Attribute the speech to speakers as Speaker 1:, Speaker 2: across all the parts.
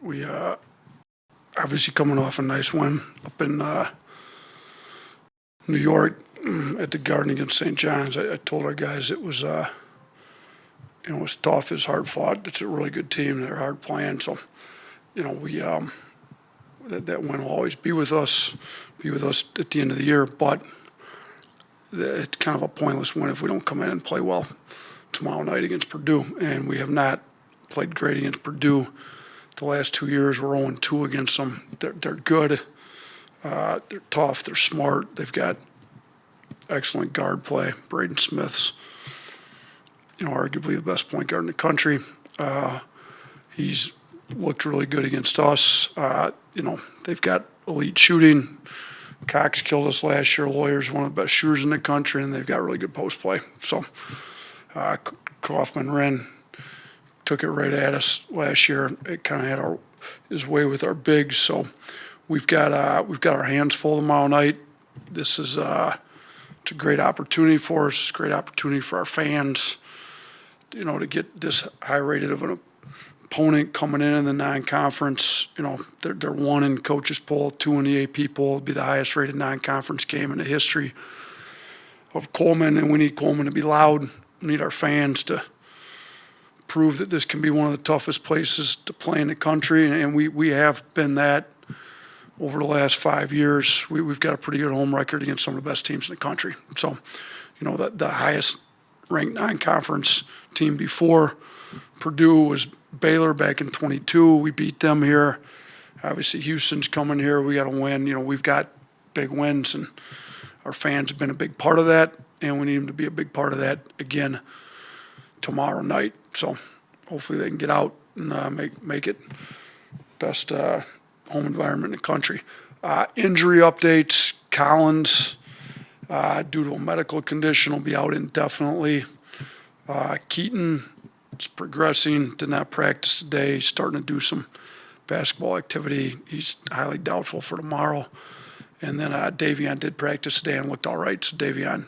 Speaker 1: We obviously coming off a nice win up in New York at the Garden against St. John's. I told our guys it was it was tough. It's hard fought. It's a really good team. They're hard playing. So we that win will always be with us at the end of the year. But it's kind of a pointless win if we don't come in and play well tomorrow night against Purdue. And we have not played great against Purdue. The last 2 years, we're 0-2 against them. They're good. They're tough. They're smart. They've got excellent guard play. Braden Smith's, arguably the best point guard in the country. He's looked really good against us. They've got elite shooting. Cox killed us last year. Lawyer's one of the best shooters in the country, and they've got really good post play. So Kaufman-Renn took it right at us last year. It kind of had his way with our bigs. So we've got our hands full tomorrow night. This is it's a great opportunity for us. Great opportunity for our fans. To get this high rated of an opponent coming in the non-conference. They're 1 in coaches poll, 2 in the AP poll. It'll be the highest rated non-conference game in the history of Coleman, and we need Coleman to be loud. We need our fans to prove that this can be one of the toughest places to play in the country, and we have been that over the last 5 years. We've got a pretty good home record against some of the best teams in the country. So, the highest ranked non-conference team before Purdue was Baylor back in 22. We beat them here. Obviously, Houston's coming here. We got to win. We've got big wins, and our fans have been a big part of that, and we need them to be a big part of that again tomorrow night. So hopefully they can get out and make it best home environment in the country. Injury updates: Collins, due to a medical condition, will be out indefinitely. Keaton is progressing, did not practice today. He's starting to do some basketball activity. He's highly doubtful for tomorrow. And then Davion did practice today and looked all right. So Davion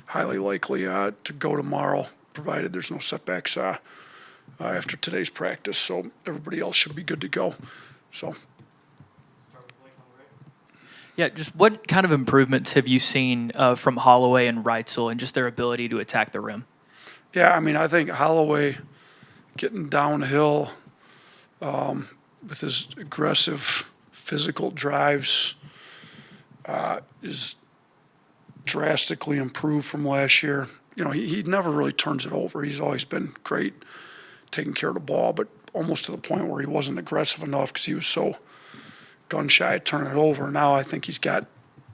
Speaker 1: highly likely to go tomorrow, provided there's no setbacks after today's practice. So everybody else should be good to go. So.
Speaker 2: Yeah, just what kind of improvements have you seen from Holloway and Reitzel and just their ability to attack the rim?
Speaker 1: Yeah, I think Holloway getting downhill with his aggressive physical drives is drastically improved from last year. He never really turns it over. He's always been great taking care of the ball, but almost to the point where he wasn't aggressive enough because he was so gun shy at turning it over. Now I think he's got,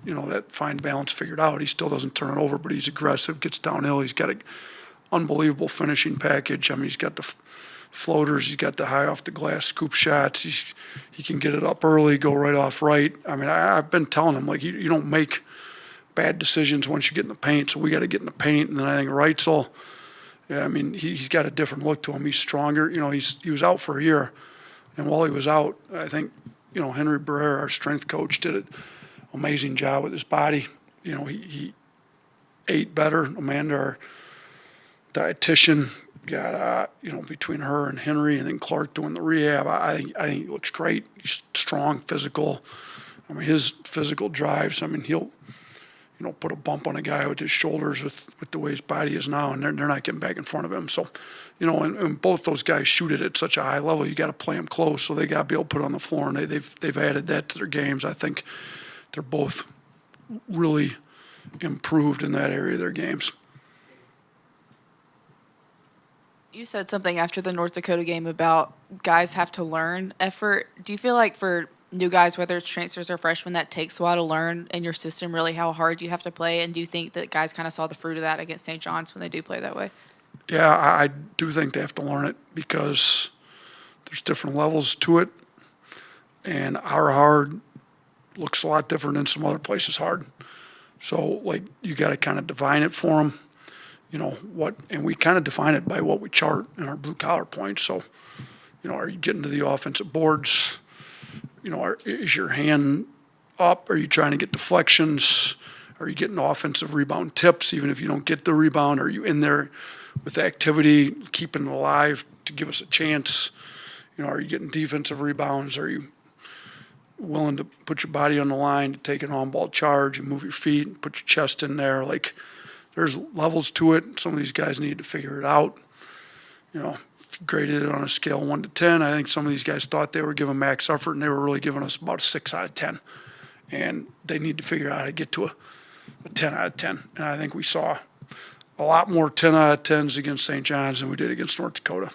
Speaker 1: that fine balance figured out. He still doesn't turn it over, but he's aggressive, gets downhill. He's got an unbelievable finishing package. He's got the floaters. He's got the high off the glass scoop shots. He can get it up early, go right off right. I've been telling him, you don't make bad decisions once you get in the paint, so we got to get in the paint. And then I think Reitzel, he's got a different look to him. He's stronger. He was out for a year, and while he was out, I think, Henry Barrera, our strength coach, did an amazing job with his body. He ate better. Amanda, our dietitian, got between her and Henry, and then Clark doing the rehab. I think he looks great. He's strong, physical. His physical drives. He'll put a bump on a guy with his shoulders with the way his body is now, and they're not getting back in front of him. So, and both those guys shoot it at such a high level. You got to play them close, so they got to be able to put it on the floor, and they've added that to their games. I think they're both really improved in that area of their games.
Speaker 3: You said something after the North Dakota game about guys have to learn effort. Do you feel like for new guys, whether it's transfers or freshmen, that takes a while to learn in your system really how hard you have to play? And do you think that guys kind of saw the fruit of that against St. John's when they do play that way?
Speaker 1: Yeah, I do think they have to learn it because there's different levels to it. And our hard looks a lot different than some other places hard. So, you got to kind of define it for them. And we kind of define it by what we chart in our blue-collar points. So, are you getting to the offensive boards? Is your hand up? Are you trying to get deflections? Are you getting offensive rebound tips, even if you don't get the rebound? Are you in there with activity, keeping it alive to give us a chance? Are you getting defensive rebounds? Are you willing to put your body on the line to take an on-ball charge and move your feet and put your chest in there? Like, there's levels to it. Some of these guys need to figure it out. If you graded it on a scale of 1 to 10, I think some of these guys thought they were giving max effort, and they were really giving us about a 6 out of 10. And they need to figure out how to get to a 10 out of 10. And I think we saw a lot more 10 out of 10s against St. John's than we did against North Dakota.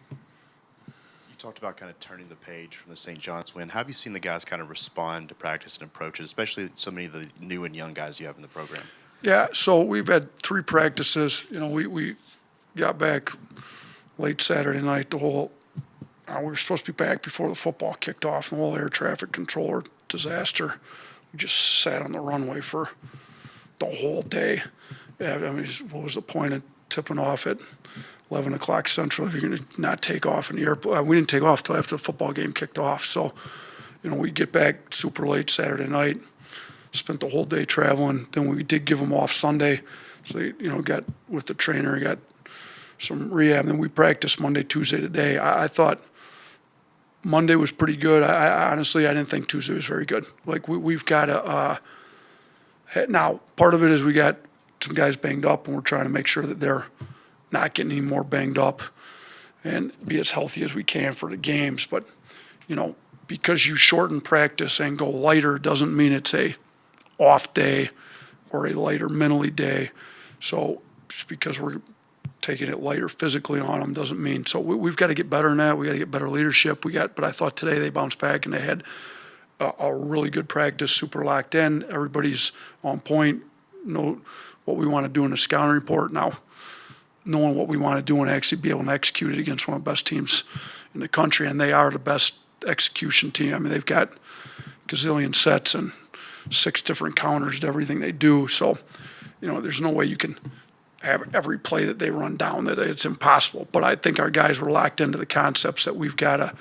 Speaker 4: You talked about kind of turning the page from the St. John's win. How have you seen the guys kind of respond to practice and approaches, especially so many of the new and young guys you have in the program?
Speaker 1: Yeah, so we've had 3 practices. We got back late Saturday night. We were supposed to be back before the football kicked off, and the whole air traffic controller disaster. We just sat on the runway for the whole day. Yeah, what was the point of tipping off at 11 o'clock Central if you're going to not take off in the airport? We didn't take off till after the football game kicked off. So, we get back super late Saturday night, spent the whole day traveling. Then we did give them off Sunday. So, got with the trainer, got some rehab. Then we practiced Monday, Tuesday today. I thought Monday was pretty good. I honestly didn't think Tuesday was very good. Like, we've got to now, part of it is we got some guys banged up, and we're trying to make sure that they're not getting any more banged up and be as healthy as we can for the games. But, because you shorten practice and go lighter doesn't mean it's a off day or a lighter mentally day. So just because we're taking it lighter physically on them doesn't mean. So we've got to get better in that. We got to get better leadership. But I thought today they bounced back and they had a really good practice, super locked in. Everybody's on point. Know what we want to do in the scouting report now. Knowing what we want to do and actually be able to execute it against one of the best teams in the country, and they are the best execution team. I mean, they've got gazillion sets and 6 different counters to everything they do. So, there's no way you can have every play that they run down. That it's impossible. But I think our guys were locked into the concepts that we've got to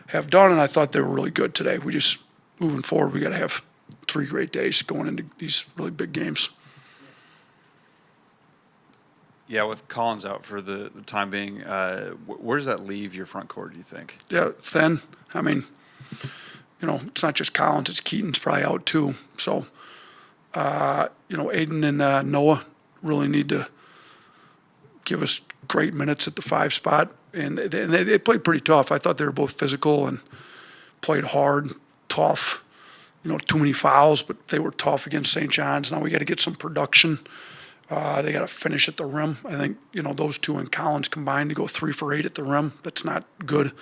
Speaker 1: have done, and I thought they were really good today. We just, moving forward, we got to have 3 great days going into these really big games.
Speaker 5: Yeah, with Collins out for the time being, where does that leave your front court, do you think?
Speaker 1: Yeah, thin. I mean, it's not just Collins, it's Keaton's probably out too. So, Aiden and Noah really need to give us great minutes at the 5 spot. And they played pretty tough. I thought they were both physical and played hard, tough. Too many fouls, but they were tough against St. John's. Now we got to get some production. They got to finish at the rim. I think, those 2 and Collins combined to go 3 for 8 at the rim. That's not good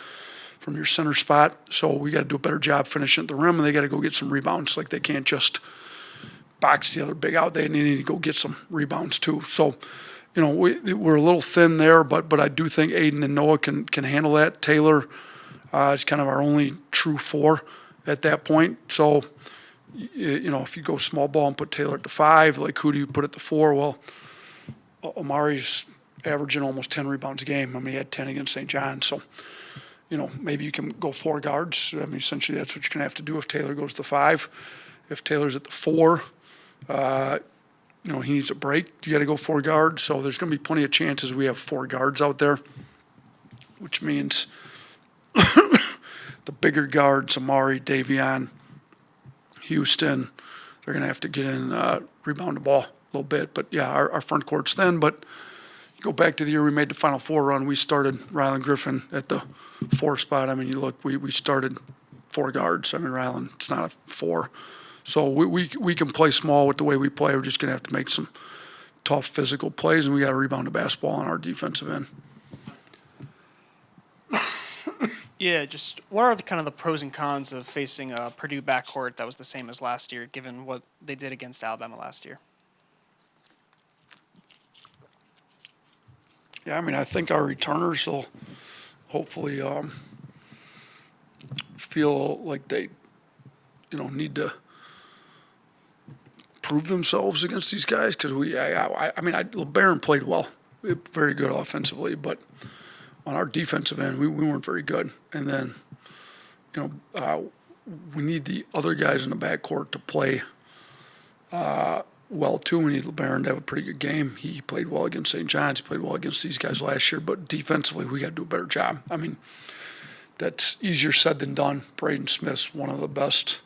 Speaker 1: from your center spot. So we got to do a better job finishing at the rim, and they got to go get some rebounds. Like, they can't just box the other big out. They need to go get some rebounds too. So, we're a little thin there, but I do think Aiden and Noah can handle that. Taylor is kind of our only true 4 at that point. So, if you go small ball and put Taylor at the 5, like, who do you put at the 4? Well, Amari's averaging almost 10 rebounds a game. I mean, he had 10 against St. John's. So, maybe you can go 4 guards. I mean, essentially that's what you're going to have to do if Taylor goes to the 5. If Taylor's at the 4, he needs a break. You got to go 4 guards. So there's going to be plenty of chances we have 4 guards out there, which means the bigger guards, Amari, Davion, Houston, they're going to have to get in, rebound the ball a little bit. But, yeah, our front court's thin. But you go back to the year we made the Final Four run, we started Ryland Griffin at the 4 spot. I mean, you look, we started 4 guards. I mean, Ryland, it's not a 4. So we can play small with the way we play. We're just going to have to make some tough physical plays, and we got to rebound the basketball on our defensive end.
Speaker 6: Yeah, just what are the pros and cons of facing a Purdue backcourt that was the same as last year, given what they did against Alabama last year?
Speaker 1: Yeah, I mean, I think our returners will hopefully feel like they, need to prove themselves against these guys, because LeBaron played well, very good offensively, but on our defensive end, we weren't very good. And then, we need the other guys in the backcourt to play well too. We need LeBaron to have a pretty good game. He played well against St. John's. He played well against these guys last year. But defensively, we got to do a better job. I mean, that's easier said than done. Braden Smith's one of the best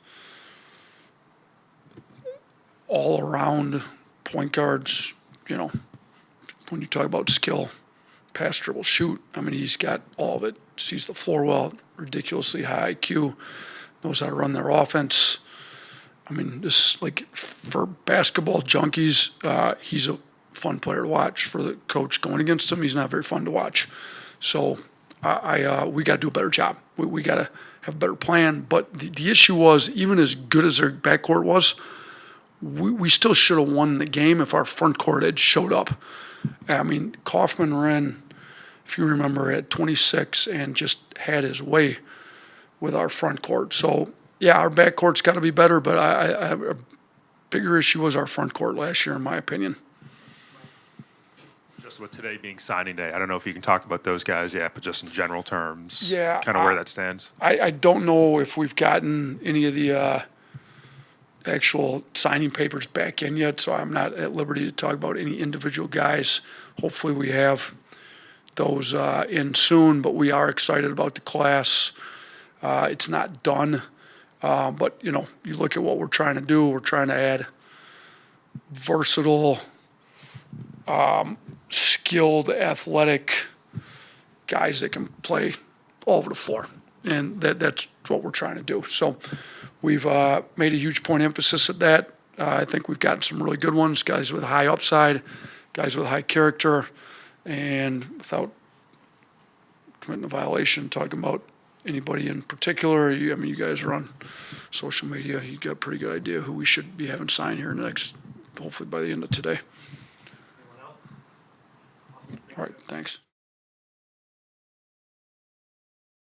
Speaker 1: all-around point guards, you know, when you talk about skill, pass, dribble, shoot. I mean, he's got all of it. Sees the floor well, ridiculously high IQ, knows how to run their offense. I mean, this, like, for basketball junkies, he's a fun player to watch. For the coach going against him, he's not very fun to watch. So we got to do a better job. We got to have a better plan. But the issue was, even as good as their backcourt was, we still should have won the game if our front court had showed up. I mean, Kaufman ran, if you remember, at 26 and just had his way with our front court. So, yeah, our backcourt's got to be better, but a bigger issue was our front court last year, in my opinion.
Speaker 7: Just with today being signing day, I don't know if you can talk about those guys yet, but just in general terms,
Speaker 1: Yeah,
Speaker 7: kind of where that stands.
Speaker 1: I don't know if we've gotten any of the actual signing papers back in yet, so I'm not at liberty to talk about any individual guys. Hopefully we have those in soon, but we are excited about the class. It's not done, but, you know, you look at what we're trying to do. We're trying to add versatile, skilled, athletic guys that can play all over the floor, and that's what we're trying to do. So we've made a huge point of emphasis at that. I think we've gotten some really good ones, guys with high upside, guys with high character, and without committing a violation, talking about anybody in particular. I mean, you guys are on social media. You got a pretty good idea who we should be having signed here in the next, hopefully by the end of today. All right, thanks.